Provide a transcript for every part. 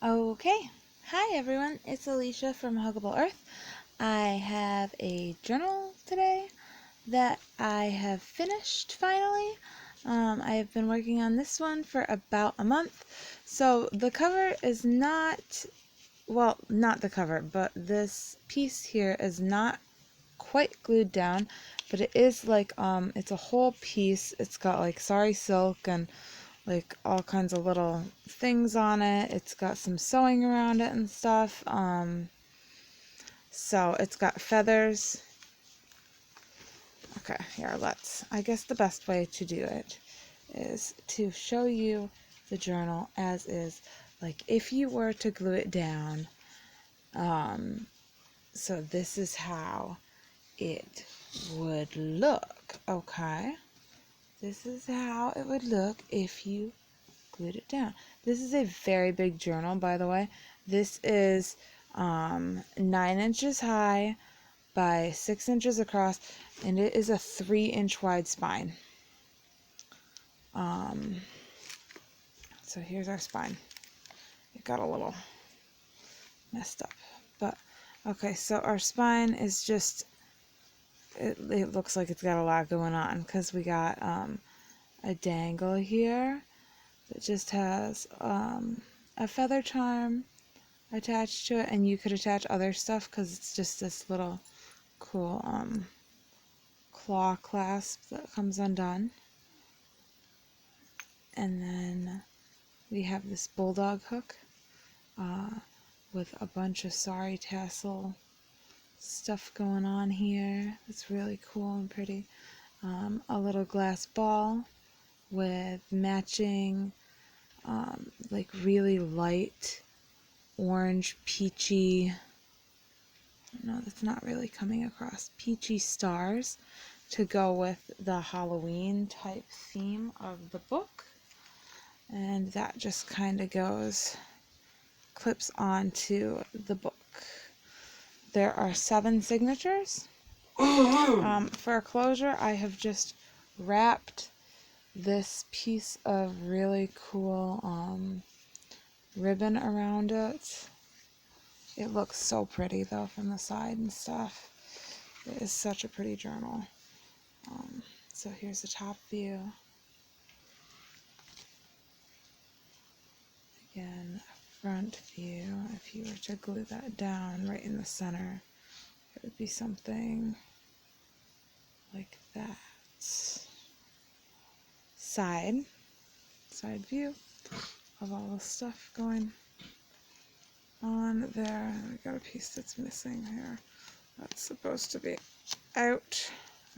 Okay, hi everyone, it's Alicia from Huggable Earth. I have a journal today that I have finished finally. I have been working on this one for about a month. So the cover is not the cover, but this piece here is not quite glued down, but it is like, it's a whole piece. It's got like sari silk and like all kinds of little things on it. It's got some sewing around it and stuff. So it's got feathers. Okay, here, I guess the best way to do it is to show you the journal as is, like if you were to glue it down. So this is how it would look, okay? This is how it would look if you glued it down. This is a very big journal, by the way. This is 9 inches high by 6 inches across, and it is a 3-inch wide spine. So here's our spine. It got a little messed up, but okay, so our spine is just, it looks like it's got a lot going on because we got a dangle here that just has a feather charm attached to it, and you could attach other stuff because it's just this little cool claw clasp that comes undone. And then we have this bulldog hook with a bunch of sari tassel stuff going on here. It's really cool and pretty. A little glass ball with matching like really light orange peachy, no, that's not really coming across, peachy stars to go with the Halloween type theme of the book. And that just kind of clips onto the book. There are 7 signatures. For closure, I have just wrapped this piece of really cool ribbon around it. It looks so pretty though from the side and stuff. It is such a pretty journal. So here's the top view. Again, front view. If you were to glue that down right in the center, it would be something like that. Side view of all the stuff going on there. We got a piece that's missing here. That's supposed to be out.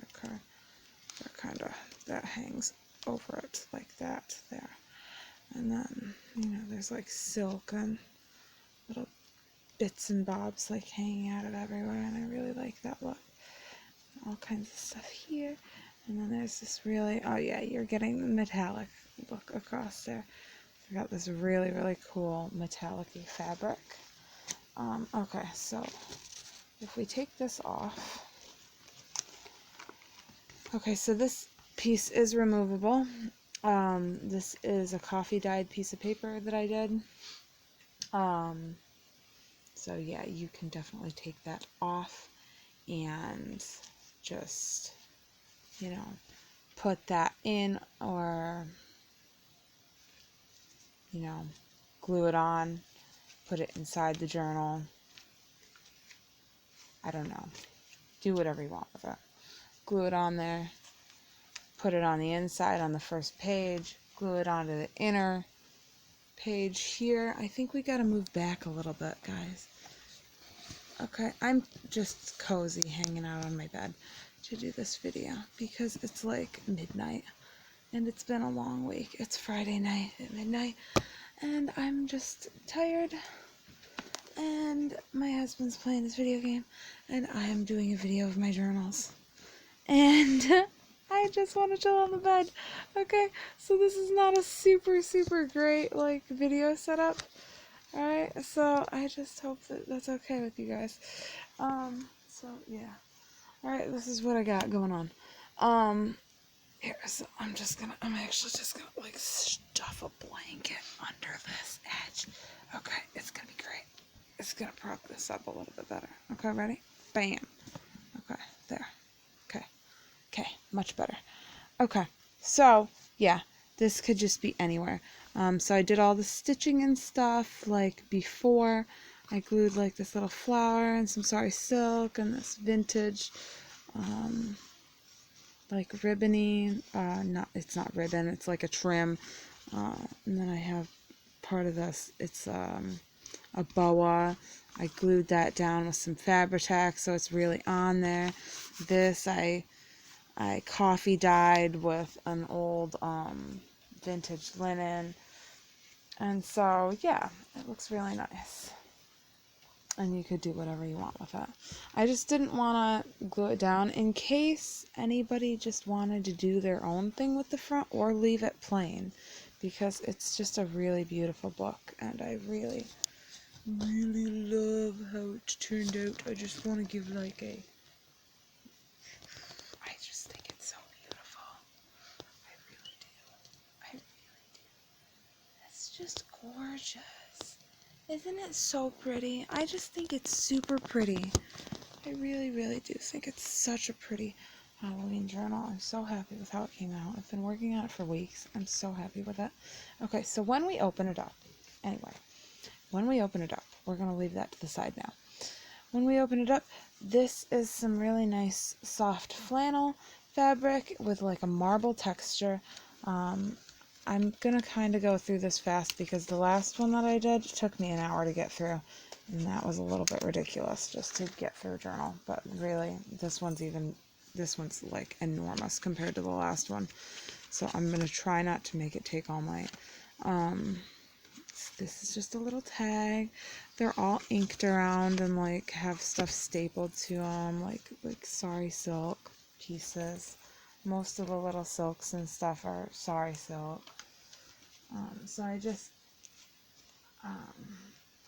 Okay, that hangs over it like that there. And then, there's like silk and little bits and bobs like hanging out of everywhere, and I really like that look. All kinds of stuff here. And then there's this really, oh yeah, you're getting the metallic look across there. I got this really, really cool metallic-y fabric. Okay, so if we take this off, okay, so this piece is removable. This is a coffee dyed piece of paper that I did. So yeah, you can definitely take that off and just, put that in, or, glue it on, put it inside the journal. I don't know. Do whatever you want with it. Glue it on there. Put it on the inside on the first page. Glue it onto the inner page here. I think we got to move back a little bit, guys. Okay, I'm just cozy hanging out on my bed to do this video because it's like midnight and it's been a long week. It's Friday night at midnight and I'm just tired, and my husband's playing this video game and I am doing a video of my journals, and I just want to chill on the bed. Okay, so this is not a super great like video setup. Alright, so I just hope that that's okay with you guys. So yeah. Alright, this is what I got going on. Here, so I'm actually just gonna like stuff a blanket under this edge. Okay, just gonna prop this up a little bit better. Okay, ready? Bam. Okay, there. Okay. Okay, much better. Okay, so yeah, this could just be anywhere. So I did all the stitching and stuff like before. I glued like this little flower and some sari silk and this vintage like ribbony, it's not ribbon, it's like a trim. And then I have part of this, it's a boa. I glued that down with some Fabri-Tac so it's really on there. This I coffee dyed with an old vintage linen. And so yeah, it looks really nice. And you could do whatever you want with it. I just didn't want to glue it down in case anybody just wanted to do their own thing with the front or leave it plain, because it's just a really beautiful book and I really love how it turned out. I just want to give like I just think it's so beautiful. I really do. I really do. It's just gorgeous. Isn't it so pretty? I just think it's super pretty. I really, really do think it's such a pretty Halloween journal. I'm so happy with how it came out. I've been working on it for weeks. I'm so happy with it. Okay, so when we open it up, when we open it up, we're going to leave that to the side now. When we open it up, this is some really nice soft flannel fabric with like a marble texture. I'm going to kind of go through this fast because the last one that I did took me an hour to get through. And that was a little bit ridiculous just to get through a journal. But really, this one's like enormous compared to the last one. So I'm going to try not to make it take all night. This is just a little tag. They're all inked around and like have stuff stapled to them, like sari silk pieces. Most of the little silks and stuff are sari silk. So I just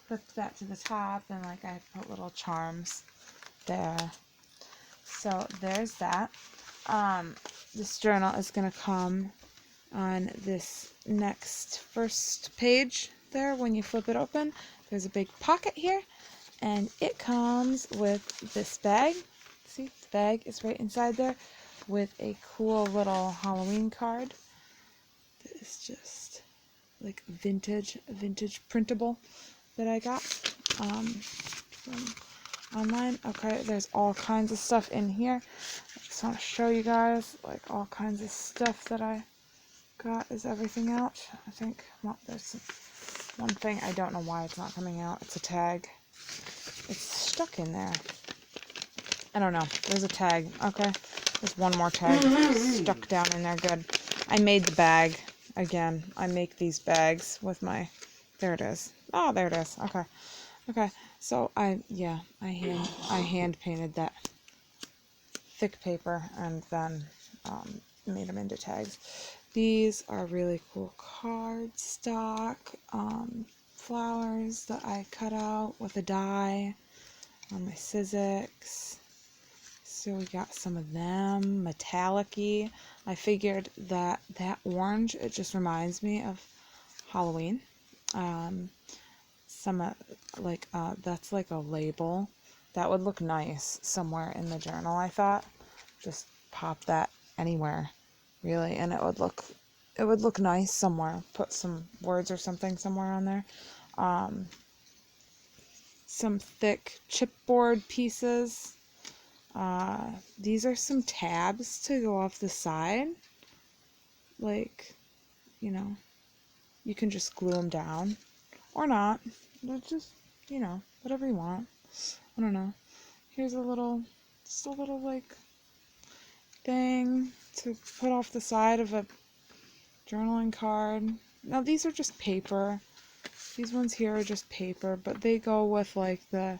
clipped that to the top and like I put little charms there. So there's that. This journal is going to come on this next first page there. When you flip it open, there's a big pocket here and it comes with this bag. See, the bag is right inside there with a cool little Halloween card. It's just like vintage printable that I got from online. Okay, there's all kinds of stuff in here. I just want to show you guys like all kinds of stuff that I got. Is everything out? I think, well, there's one thing. I don't know why it's not coming out. It's a tag. It's stuck in there. I don't know. There's a tag. Okay, there's one more tag stuck down in there. Good. I made the bag. Again, I make these bags with my, there it is. Oh, there it is. Okay. Okay. So I hand painted that thick paper and then made them into tags. These are really cool cardstock flowers that I cut out with a die on my Sizzix. So we got some of them, metallic-y. I figured that orange, it just reminds me of Halloween. That's like a label. That would look nice somewhere in the journal, I thought. Just pop that anywhere, really, and it would look nice somewhere. Put some words or something somewhere on there. Some thick chipboard pieces. These are some tabs to go off the side. Like, you know, you can just glue them down or not. Just, whatever you want. I don't know. Here's just a little like thing to put off the side of a journaling card. Now these are just paper. These ones here are just paper, but they go with like the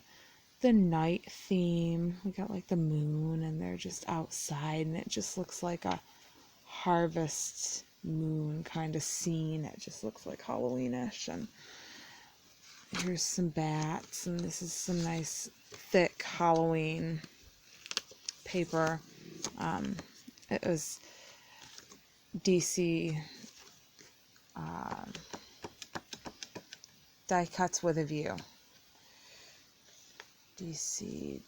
night theme. We got like the moon and they're just outside and it just looks like a harvest moon kind of scene. It just looks like Halloweenish. And here's some bats and this is some nice thick Halloween paper. It was DC die cuts with a view. DCWV,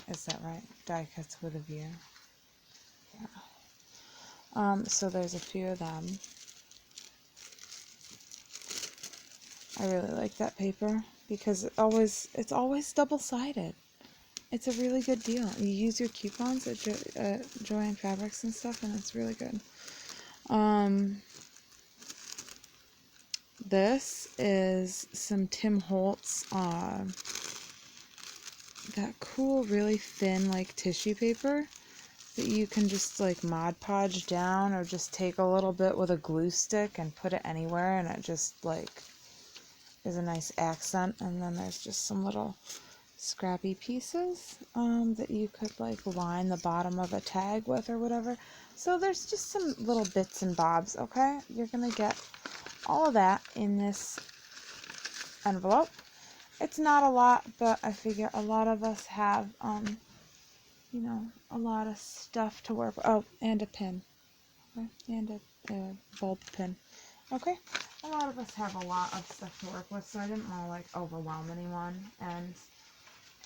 is that right? Die cuts with a view. Yeah. So there's a few of them. I really like that paper because it's always double-sided. It's a really good deal. You use your coupons at Joann Fabrics and stuff, and it's really good. This is some Tim Holtz, that cool, really thin, like, tissue paper that you can just, like, Mod Podge down or just take a little bit with a glue stick and put it anywhere, and it just, like, is a nice accent. And then there's just some little scrappy pieces that you could, like, line the bottom of a tag with or whatever. So there's just some little bits and bobs, okay? You're gonna get all of that in this envelope. It's not a lot, but I figure a lot of us have, you know, a lot of stuff to work with. Oh, and a pin. Okay? And a bulb pin. Okay? A lot of us have a lot of stuff to work with, so I didn't want to, like, overwhelm anyone.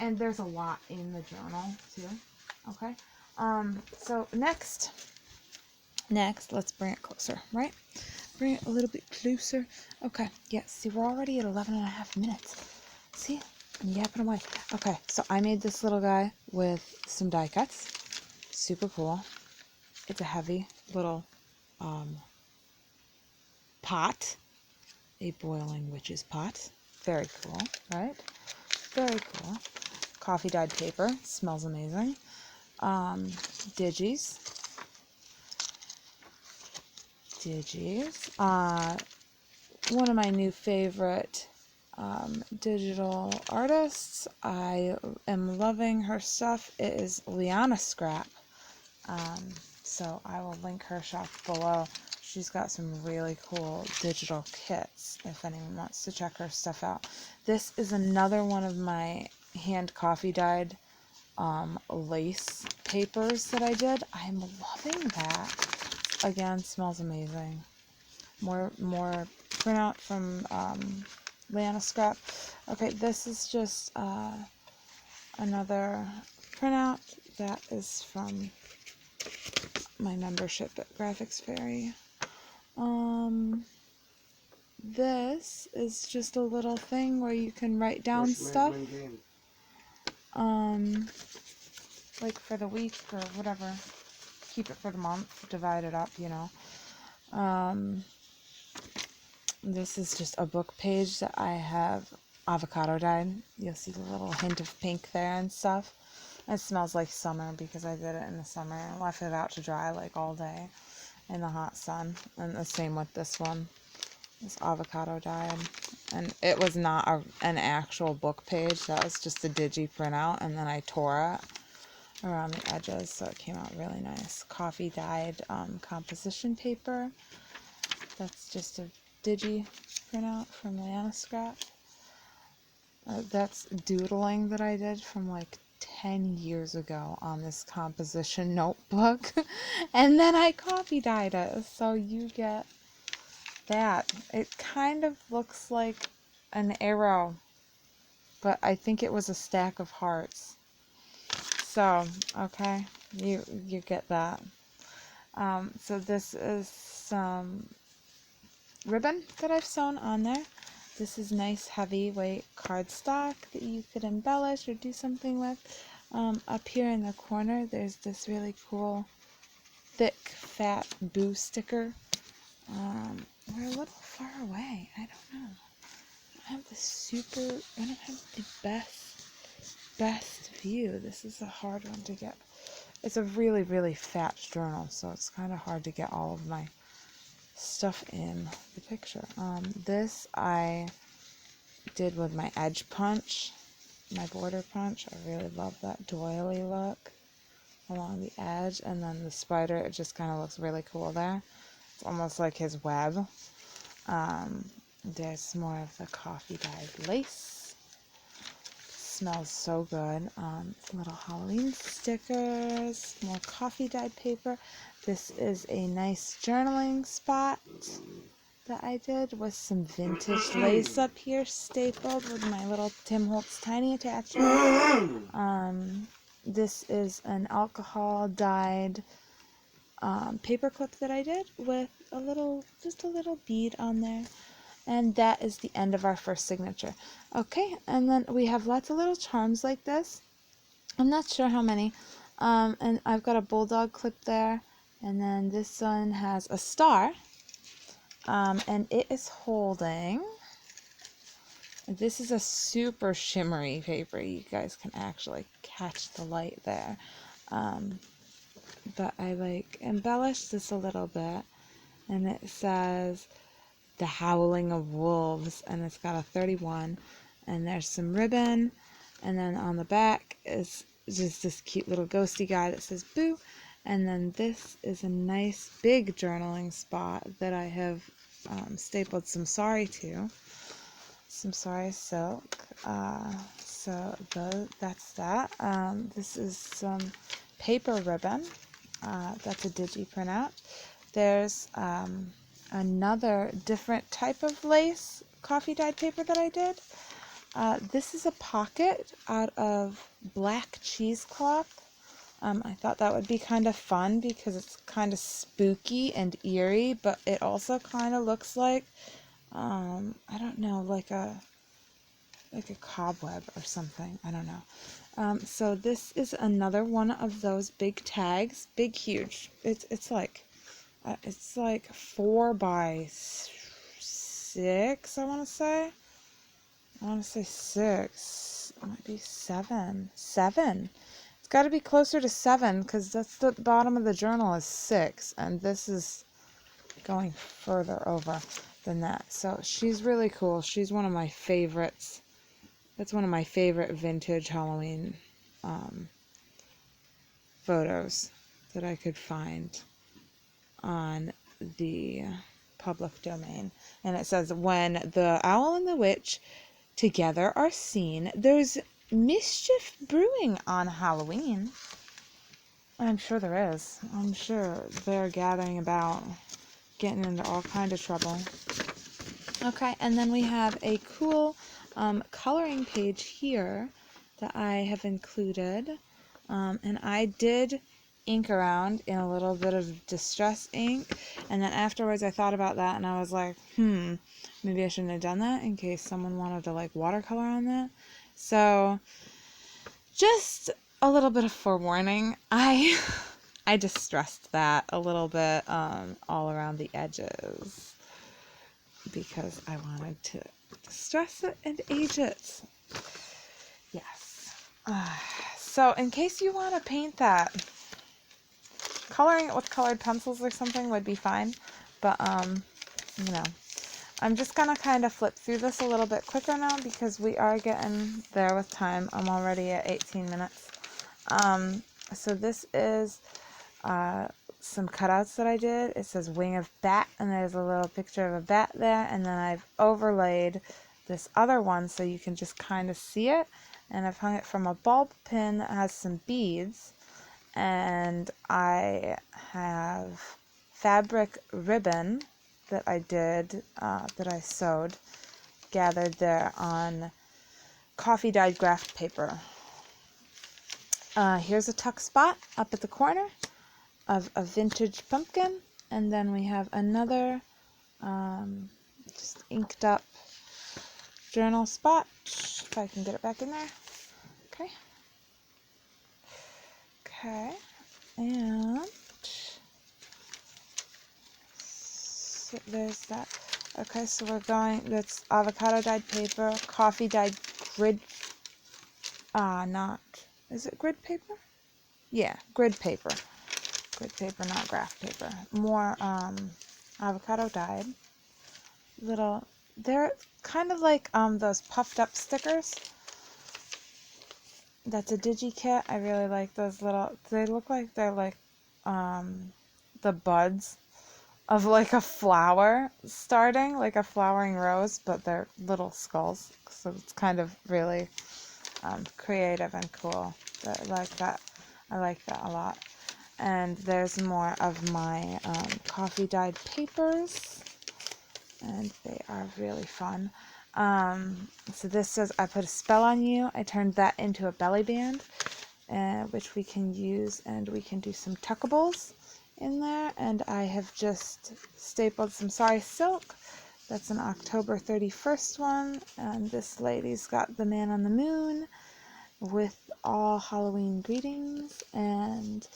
And there's a lot in the journal, too. Okay? So next, let's bring it closer, right? Bring it a little bit closer. Okay, yeah, see, we're already at 11.5 minutes. See? I'm yapping away. Okay, so I made this little guy with some die cuts. Super cool. It's a heavy little pot. A boiling witch's pot. Very cool, right? Very cool. Coffee dyed paper. Smells amazing. Digis. One of my new favorite digital artists. I am loving her stuff. It is lianascrap. So I will link her shop below. She's got some really cool digital kits if anyone wants to check her stuff out. This is another one of my hand coffee dyed lace papers that I did. I'm loving that. Again, smells amazing. More printout from lianascrap. Okay, this is just another printout that is from my membership at Graphics Fairy. This is just a little thing where you can write down stuff. Like for the week or whatever. Keep it for the month, divide it up, you know. This is just a book page that I have avocado dyed. You'll see the little hint of pink there and stuff. It smells like summer because I did it in the summer and left it out to dry like all day in the hot sun. And the same with this one. It's avocado dyed. And it was not an actual book page. That was just a digi printout, and then I tore it around the edges, so it came out really nice. Coffee dyed composition paper. That's just a digi printout from lianascrap. That's doodling that I did from like 10 years ago on this composition notebook. And then I coffee dyed it, so you get that. It kind of looks like an arrow, but I think it was a stack of hearts. So, okay, you get that. So this is some ribbon that I've sewn on there. This is nice heavyweight cardstock that you could embellish or do something with. Up here in the corner, there's this really cool, thick, fat boo sticker. We're a little far away. I don't know. I don't have the best view. This is a hard one to get. It's a really, really fat journal, so it's kind of hard to get all of my stuff in the picture. This I did with my edge punch, my border punch. I really love that doily look along the edge, and then the spider, it just kind of looks really cool there. It's almost like his web. There's more of the coffee dyed lace. Smells so good. Little Halloween stickers, more coffee dyed paper. This is a nice journaling spot. that I did with some vintage lace up here stapled with my little Tim Holtz tiny attachment. This is an alcohol dyed paper clip that I did with just a little bead on there. And that is the end of our first signature. Okay, and then we have lots of little charms like this. I'm not sure how many. And I've got a bulldog clip there. And then this one has a star. And it is holding... This is a super shimmery paper. You guys can actually catch the light there. But I like embellished this a little bit. And it says The Howling of Wolves. And it's got a 31. And there's some ribbon. And then on the back is just this cute little ghosty guy that says boo. And then this is a nice big journaling spot that I have stapled some sari to. Some sari silk. That's that. This is some paper ribbon. That's a digi printout. There's another different type of lace coffee dyed paper that I did. This is a pocket out of black cheesecloth. I thought that would be kind of fun because it's kind of spooky and eerie, but it also kind of looks like, I don't know, like a cobweb or something. I don't know. So this is another one of those big tags, big, huge. It's like 4 by 6. I want to say 6. It might be 7. 7. It's got to be closer to 7 because that's the bottom of the journal is 6, and this is going further over than that. So she's really cool. She's one of my favorites. That's one of my favorite vintage Halloween photos that I could find on the public domain. And it says, when the owl and the witch together are seen, there's mischief brewing on Halloween. I'm sure there is. I'm sure they're gathering about, getting into all kind of trouble. Okay, and then we have a cool coloring page here that I have included. And I did ink around in a little bit of distress ink, and then afterwards I thought about that and I was like, maybe I shouldn't have done that in case someone wanted to like watercolor on that. So just a little bit of forewarning, I distressed that a little bit all around the edges because I wanted to distress it and age it. Yes. So in case you want to paint that, coloring it with colored pencils or something would be fine, but you know, I'm just gonna kind of flip through this a little bit quicker now because we are getting there with time. I'm already at 18 minutes. So this is some cutouts that I did. It says wing of bat, and there's a little picture of a bat there, and then I've overlaid this other one so you can just kind of see it, and I've hung it from a bulb pin that has some beads, and I have fabric ribbon that I did, that I sewed, gathered there on coffee dyed graph paper. Here's a tuck spot up at the corner of a vintage pumpkin, and then we have another just inked up journal spot, if I can get it back in there. Okay, and so there's that. Okay, so we're going, that's avocado dyed paper, coffee dyed grid, is it grid paper? Yeah, grid paper. Grid paper, not graph paper. More avocado dyed. They're kind of like those puffed up stickers. That's a digi kit. I really like those little, they look like they're like the buds of like a flower starting, like a flowering rose, but they're little skulls. So it's kind of really creative and cool. I like that. I like that a lot. And there's more of my coffee dyed papers. and they are really fun. So this says, I put a spell on you. I turned that into a belly band, which we can use, and we can do some tuckables in there. And I have just stapled some sari silk. That's an October 31st one, and this lady's got the man on the moon with all Halloween greetings, and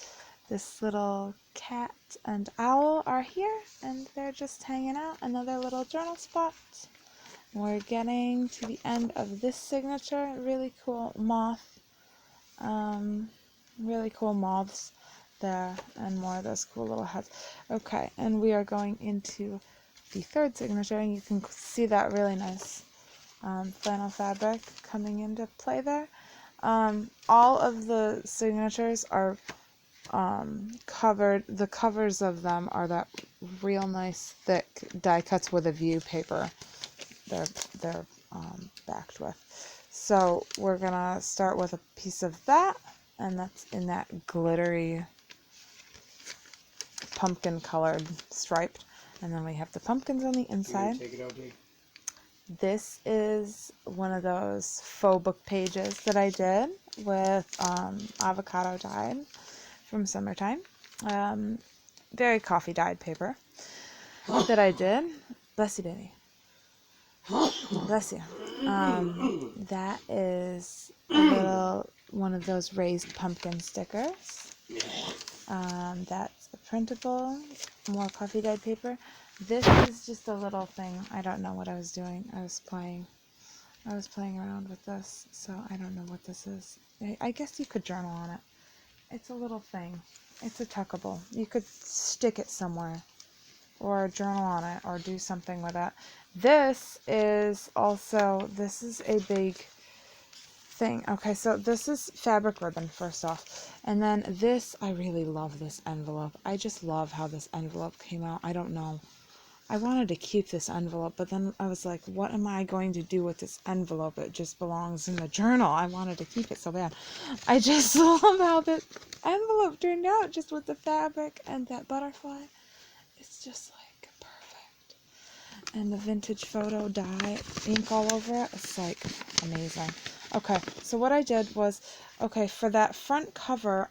this little cat and owl are here, and they're just hanging out. Another little journal spot. We're getting to the end of this signature. Really cool moth. Really cool moths there, and more of those cool little heads. Okay, and we are going into the third signature, and you can see that really nice flannel fabric coming into play there. All of the signatures are covered. The covers of them are that real nice thick die cuts with a view paper. They're backed with. So we're gonna start with a piece of that, and that's in that glittery pumpkin colored striped, and then we have the pumpkins on the inside. Take it out, Dave. This is one of those faux book pages that I did with avocado dyed from Summertime. Very coffee dyed paper that I did. Bless you, baby. Bless you. That is a little one of those raised pumpkin stickers. That's a printable, more coffee dyed paper. This is just a little thing. I don't know what I was doing. I was playing around with this, so I don't know what this is. I guess you could journal on it. It's a little thing. It's a tuckable. You could stick it somewhere, or journal on it, or do something with it. This is a big thing. Okay, so this is fabric ribbon, first off. And then this, I really love this envelope. I just love how this envelope came out. I don't know. I wanted to keep this envelope, but then I was like, what am I going to do with this envelope? It just belongs in the journal. I wanted to keep it so bad. I just love how this envelope turned out, just with the fabric and that butterfly. It's just like perfect. And the vintage photo dye ink all over it. It's like amazing. Okay, so what I did was, for that front cover,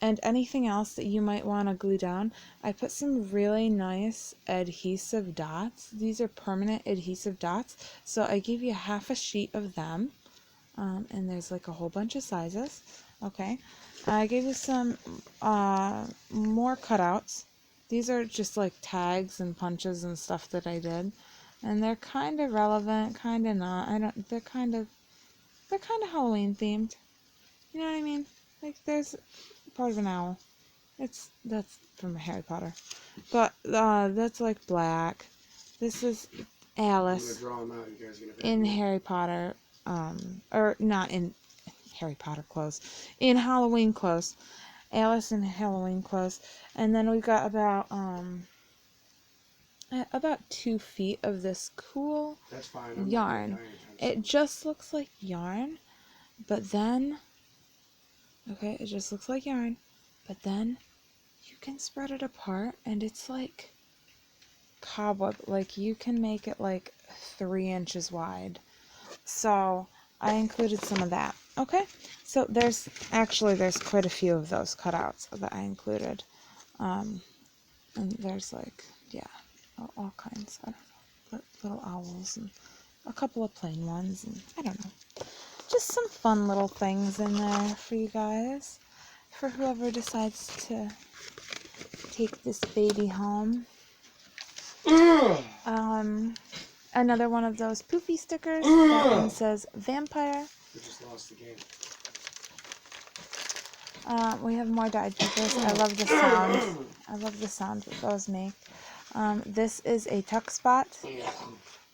and anything else that you might want to glue down, I put some really nice adhesive dots. These are permanent adhesive dots. So I gave you half a sheet of them, and there's like a whole bunch of sizes. Okay, I gave you some more cutouts. These are just like tags and punches and stuff that I did, and they're kind of relevant, kind of not. They're kind of Halloween themed. You know what I mean? Like there's part of an owl. That's from Harry Potter, but that's like black. This is Alice I'm gonna draw them out. You guys are gonna in Harry Potter, or not in Harry Potter clothes, in Halloween clothes. Alice in Halloween clothes, and then we've got about 2 feet of this cool yarn. It just looks like yarn, but then, it just looks like yarn, but then you can spread it apart, and it's like cobweb. Like you can make it like 3 inches wide. So I included some of that. Okay, so there's quite a few of those cutouts that I included, and there's like all kinds. I don't know, little owls and a couple of plain ones, and I don't know, just some fun little things in there for you guys, for whoever decides to take this baby home. Another one of those poofy stickers. That one says vampire. We just lost the game. We have more dyed papers. I love the sound. I love the sound that those make. This is a tuck spot.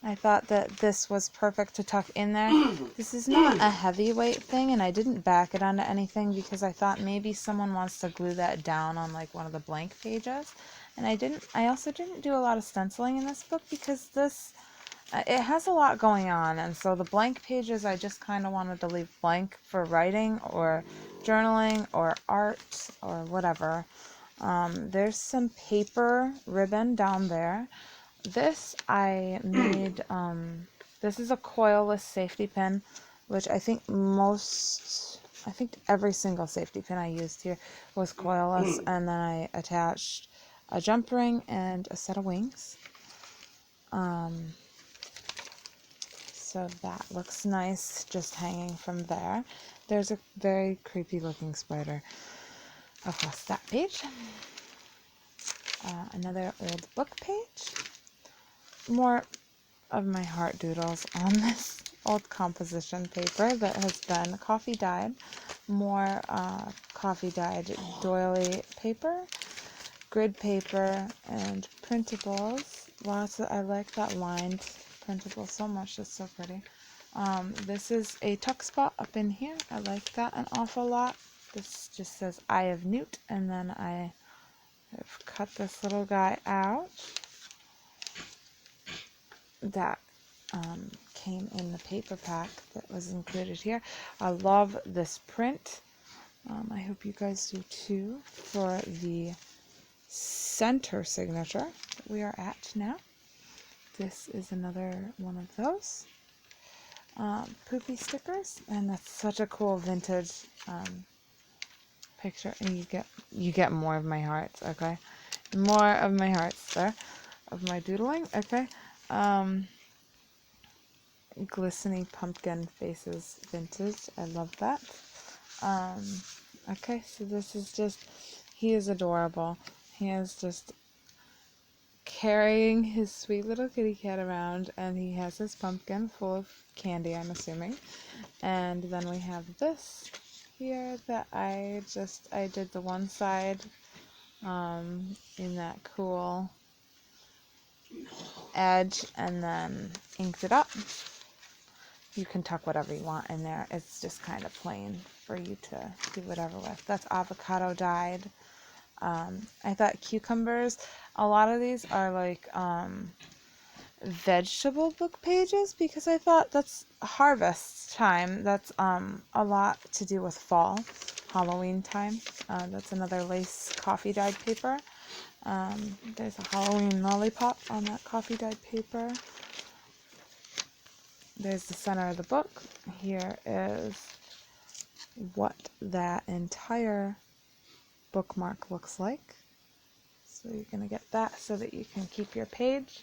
I thought that this was perfect to tuck in there. This is not a heavyweight thing, and I didn't back it onto anything because I thought maybe someone wants to glue that down on like one of the blank pages. And I also didn't do a lot of stenciling in this book because it has a lot going on, and so the blank pages I just kind of wanted to leave blank for writing or journaling or art or whatever. There's some paper ribbon down there. This I made, this is a coilless safety pin, which I think every single safety pin I used here was coilless, and then I attached a jump ring and a set of wings. So that looks nice just hanging from there. There's a very creepy looking spider across that page. Another old book page. More of my heart doodles on this old composition paper that has been coffee dyed. More coffee dyed doily paper, grid paper, and printables. I like that lined printable so much. It's so pretty. This is a tuck spot up in here. I like that an awful lot. This just says Eye of Newt, and then I have cut this little guy out. That came in the paper pack that was included here. I love this print. I hope you guys do too, for the center signature that we are at now. This is another one of those poopy stickers, and that's such a cool vintage picture. And you get more of my hearts, okay? More of my hearts there, of my doodling, okay? Glistening pumpkin faces vintage. I love that. Okay, so this is just, he is adorable. He is just carrying his sweet little kitty cat around, and he has his pumpkin full of candy, I'm assuming. And then we have this here that I did the one side in that cool edge and then inked it up. You can tuck whatever you want in there. It's just kind of plain for you to do whatever with. That's avocado dyed. I thought cucumbers, a lot of these are like vegetable book pages, because I thought that's harvest time. That's a lot to do with fall, Halloween time. That's another lace coffee dyed paper. There's a Halloween lollipop on that coffee dyed paper. There's the center of the book. Here is what that entire bookmark looks like. So you're going to get that so that you can keep your page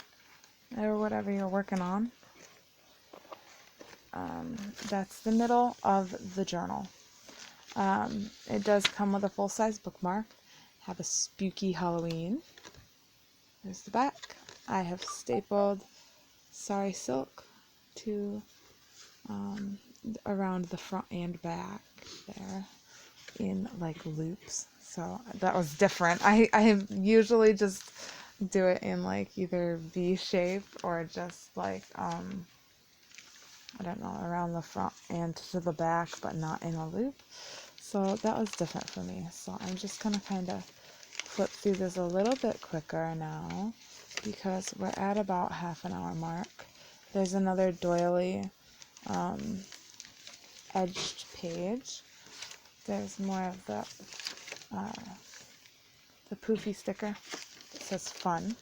or whatever you're working on. That's the middle of the journal. It does come with a full-size bookmark. Have a spooky Halloween. There's the back. I have stapled sari silk to around the front and back there in like loops. So that was different. I usually just do it in like either V shape or just like I don't know, around the front and to the back, but not in a loop. So that was different for me. So I'm just gonna kind of flip through this a little bit quicker now because we're at about half an hour mark. There's another doily edged page. There's more of the poofy sticker. It says fun.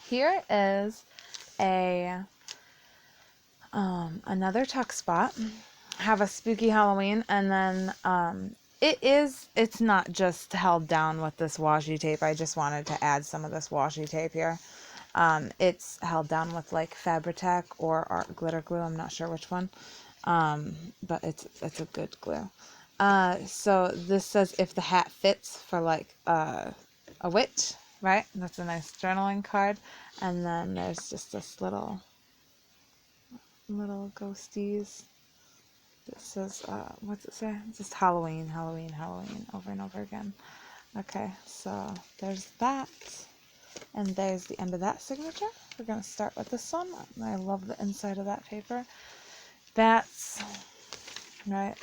Here is a another tuck spot. Have a spooky Halloween, and then it's not just held down with this washi tape. I just wanted to add some of this washi tape here. It's held down with like Fabri-Tac or art glitter glue. I'm not sure which one, but it's a good glue. So this says if the hat fits, for like a witch, right? That's a nice journaling card. And then there's just this little ghosties. It says, what's it say? Just Halloween, Halloween, Halloween, over and over again. Okay, so there's that. And there's the end of that signature. We're going to start with this one. I love the inside of that paper. That's, right,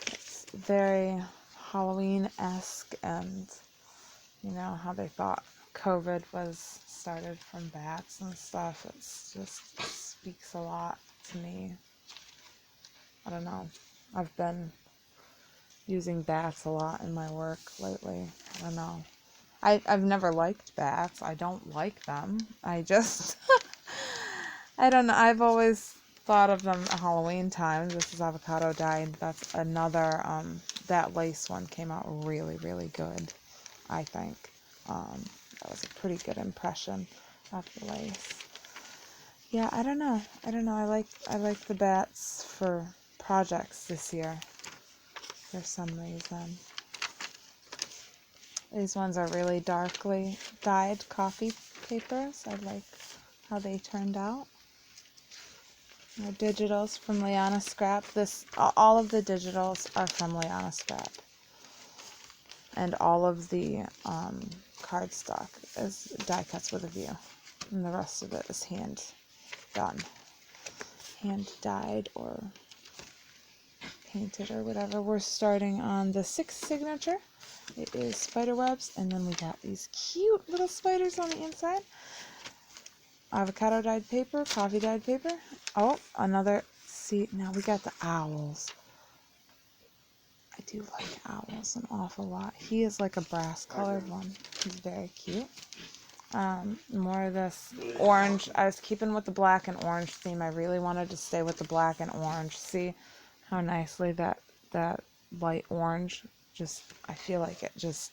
it's very Halloween-esque, and you know how they thought COVID was started from bats and stuff. It's just speaks a lot to me. I don't know. I've been using bats a lot in my work lately. I don't know. I've never liked bats. I don't like them. I just, I don't know. I've always thought of them at Halloween time. This is avocado dyed. That's another, that lace one came out really, really good, I think. That was a pretty good impression of the lace. Yeah, I don't know. I like the bats for projects this year for some reason. These ones are really darkly dyed coffee papers. I like how they turned out. The digitals from lianascrap. All of the digitals are from lianascrap, and all of the cardstock is die cuts with a view, and the rest of it is hand done, hand dyed or painted or whatever. We're starting on the 6th signature. It is spider webs, and then we got these cute little spiders on the inside. Avocado dyed paper, coffee dyed paper. Oh, another. See, now we got the owls. I do like owls an awful lot. He is like a brass colored one. He's very cute. More of this orange. I was keeping with the black and orange theme. I really wanted to stay with the black and orange. See how nicely that light orange just, I feel like it just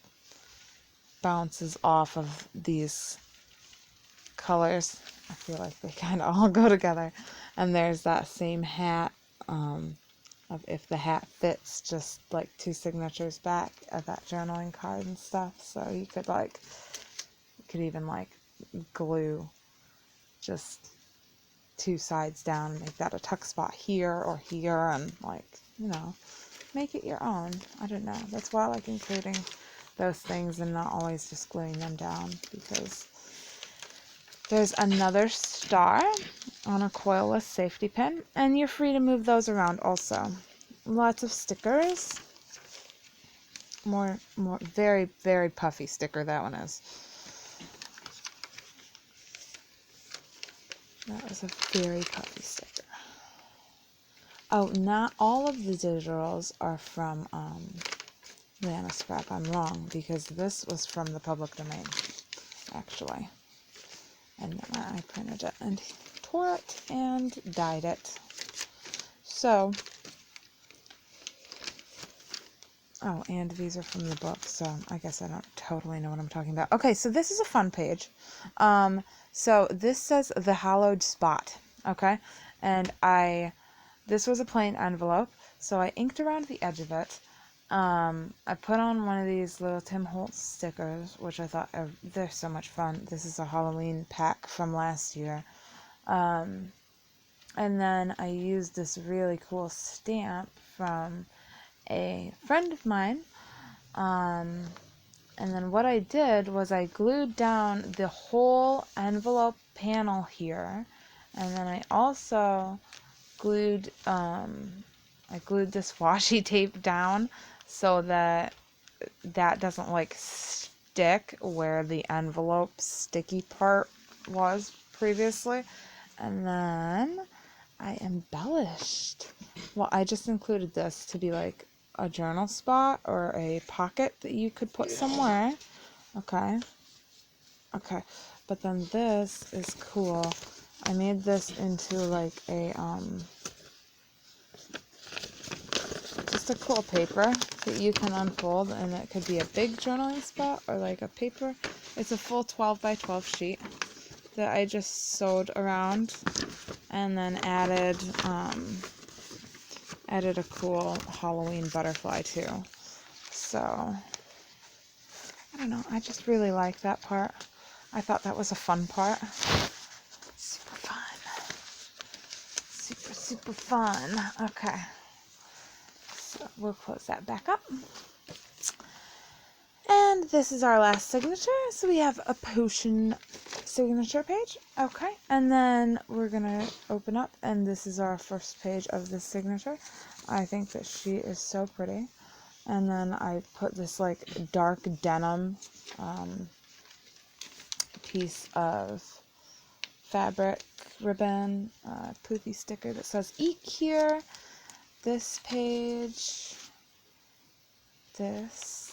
bounces off of these colors. I feel like they kind of all go together. And there's that same hat, of if the hat fits, just like 2 signatures back of that journaling card and stuff. So you could even like glue just 2 sides down and make that a tuck spot here or here, and like, make it your own. I don't know. That's why I like including those things and not always just gluing them down, because there's another star on a coilless safety pin, and you're free to move those around also. Lots of stickers. More very, very puffy sticker, that one is. That was a very puffy sticker. Oh, not all of the digitals are from lianascrap. I'm wrong, because this was from the public domain, actually. And then I printed it and tore it and dyed it. So, oh, and these are from the book, so I guess I don't totally know what I'm talking about. Okay, so this is a fun page. So this says the hallowed spot, okay? And this was a plain envelope, so I inked around the edge of it. I put on one of these little Tim Holtz stickers, which I thought they're so much fun. This is a Halloween pack from last year. And then I used this really cool stamp from a friend of mine. And then what I did was I glued down the whole envelope panel here. And then I also glued this washi tape down so that doesn't like stick where the envelope sticky part was previously. And then I embellished. Well, I just included this to be like a journal spot or a pocket that you could put somewhere. Okay. But then this is cool. I made this into like a just a cool paper that you can unfold, and it could be a big journaling spot or like a paper. It's a full 12 by 12 sheet that I just sewed around, and then added a cool Halloween butterfly too. So I don't know, I just really like that part. I thought that was a fun part. Super fun. Super fun. Okay. So we'll close that back up. And this is our last signature. So we have a potion signature page. Okay. And then we're going to open up, and this is our first page of this signature. I think that she is so pretty. And then I put this like dark denim piece of fabric ribbon, poofy sticker that says "Eek" here. This page, this,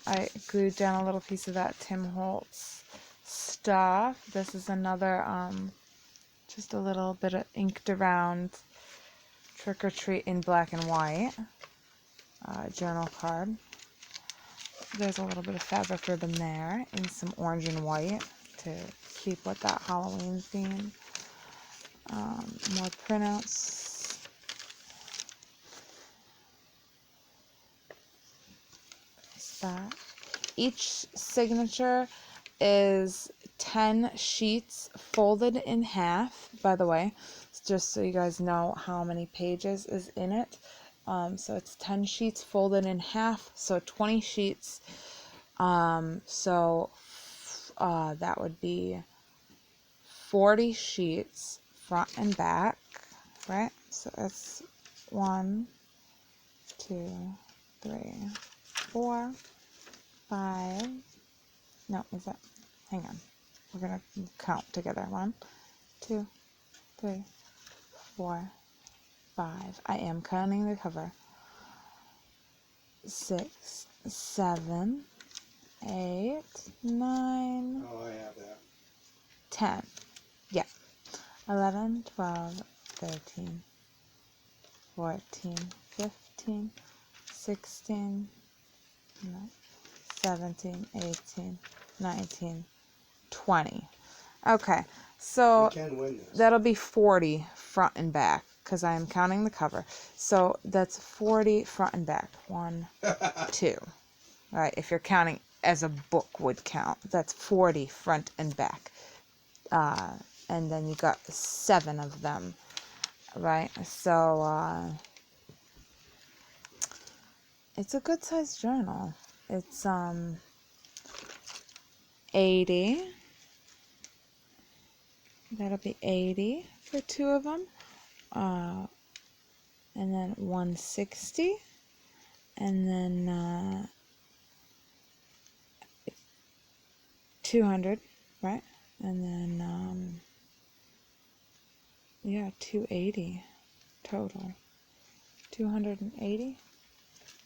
I glued down a little piece of that Tim Holtz stuff. This is another, just a little bit of inked around Trick or Treat in black and white journal card. There's a little bit of fabric ribbon there in some orange and white to keep with that Halloween theme. More printouts. There's that. Each signature is 10 sheets folded in half, by the way, just so you guys know how many pages is in it. So it's 10 sheets folded in half, so 20 sheets. That would be 40 sheets front and back, right? So it's 1, 2, 3, 4, 5. No, is that? Hang on. We're gonna count together. 1, 2, 3, 4, 5. I am counting the cover. 6, 7, 8, 9. Oh, I have that. 10. Yeah. 11, 12, 13, 14, 15, 16, 17, 18, 19, 20. Okay, so We can win this. that'll be 40 front and back because I am counting the cover. So that's 40 front and back. 1, 2. All right, if you're counting as a book would count, that's 40 front and back. And then you got 7 of them, right? So it's a good sized journal. It's 80. That'll be 80 for 2 of them. And then 160. And then 200, right? And then yeah, 280 total. 280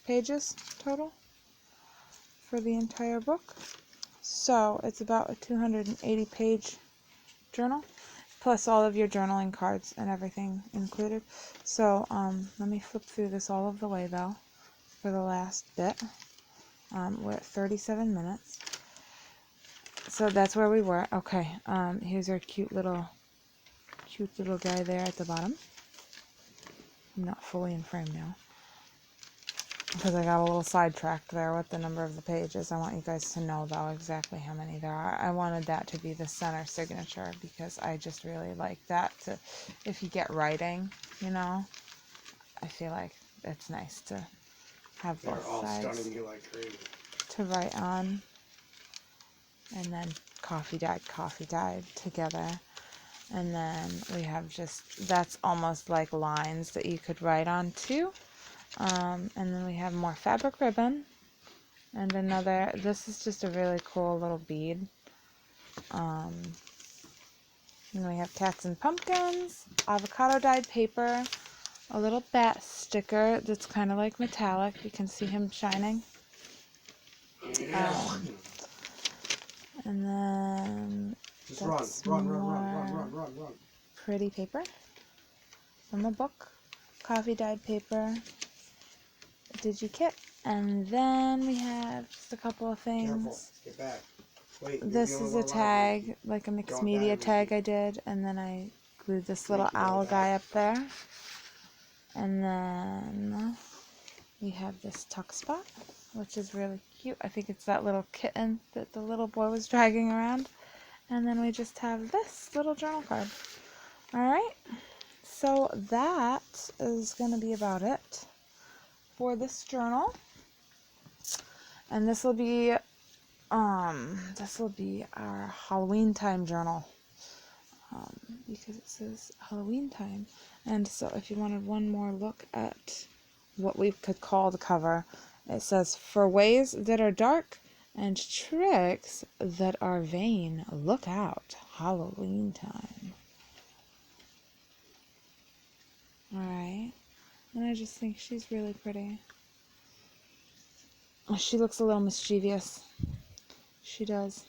pages total for the entire book. So it's about a 280 page journal, plus all of your journaling cards and everything included. So let me flip through this all of the way though for the last bit. We're at 37 minutes. So that's where we were. Okay, here's our cute little guy there at the bottom. I'm not fully in frame now because I got a little sidetracked there with the number of the pages. I want you guys to know though exactly how many there are. I wanted that to be the center signature because I just really like that to, if you get writing, you know, I feel like it's nice to have They're both all sides stunning you like crazy. to write on. And then coffee dyed together. And then we have just, that's almost like lines that you could write on too. And then we have more fabric ribbon. And another, this is just a really cool little bead. And we have cats and pumpkins, avocado dyed paper, a little bat sticker that's kind of like metallic. You can see him shining. And then just run. Pretty paper from a book, coffee dyed paper, DigiKit, and then we have just a couple of things. Careful, get back. Wait, This is a tag, like a mixed media tag I did, and then I glued this little owl guy up there. And then we have this tuck spot, which is really cute. I think it's that little kitten that the little boy was dragging around. And then we just have this little journal card. Alright, so that is going to be about it for this journal. And this will be our Halloween time journal. Because it says Halloween time. And so if you wanted one more look at what we could call the cover, it says, "For ways that are dark and tricks that are vain, look out, Halloween time." Alright, and I just think she's really pretty. She looks a little mischievous. She does.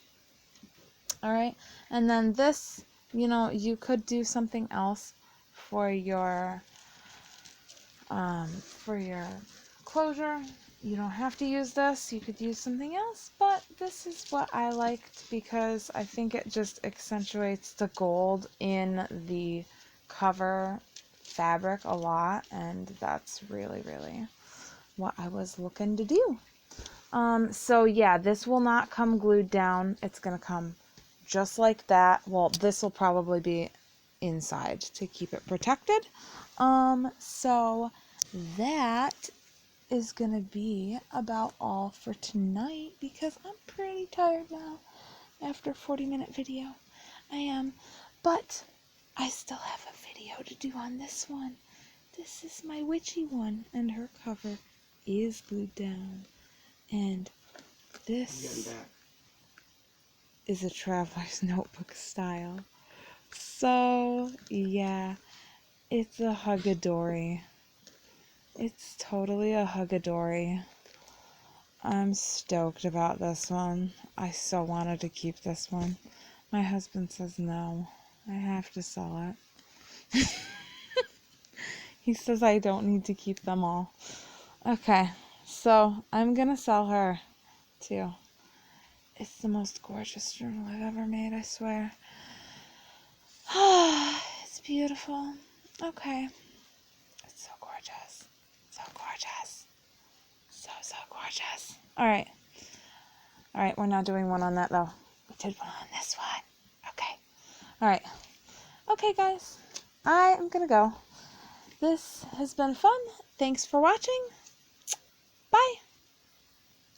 All right. And then this, you could do something else for your closure. You don't have to use this. You could use something else, but this is what I liked because I think it just accentuates the gold in the cover fabric a lot, and that's really, really what I was looking to do. So yeah, this will not come glued down. It's going to come just like that. Well, this will probably be inside to keep it protected. So that is going to be about all for tonight because I'm pretty tired now after a 40-minute video. I am, but I still have a video to do on this one. This is my witchy one, and her cover is glued down. And this is a traveler's notebook style. So, yeah, it's a huggadory. It's totally a huggadory. I'm stoked about this one. I so wanted to keep this one. My husband says no. I have to sell it. He says I don't need to keep them all. Okay, so I'm gonna sell her too. It's the most gorgeous journal I've ever made, I swear. It's beautiful. Okay. It's so gorgeous. So gorgeous. So gorgeous. Alright. Alright, we're not doing one on that though. We did one on this one. Okay. Alright. Okay, guys. I am gonna go. This has been fun. Thanks for watching.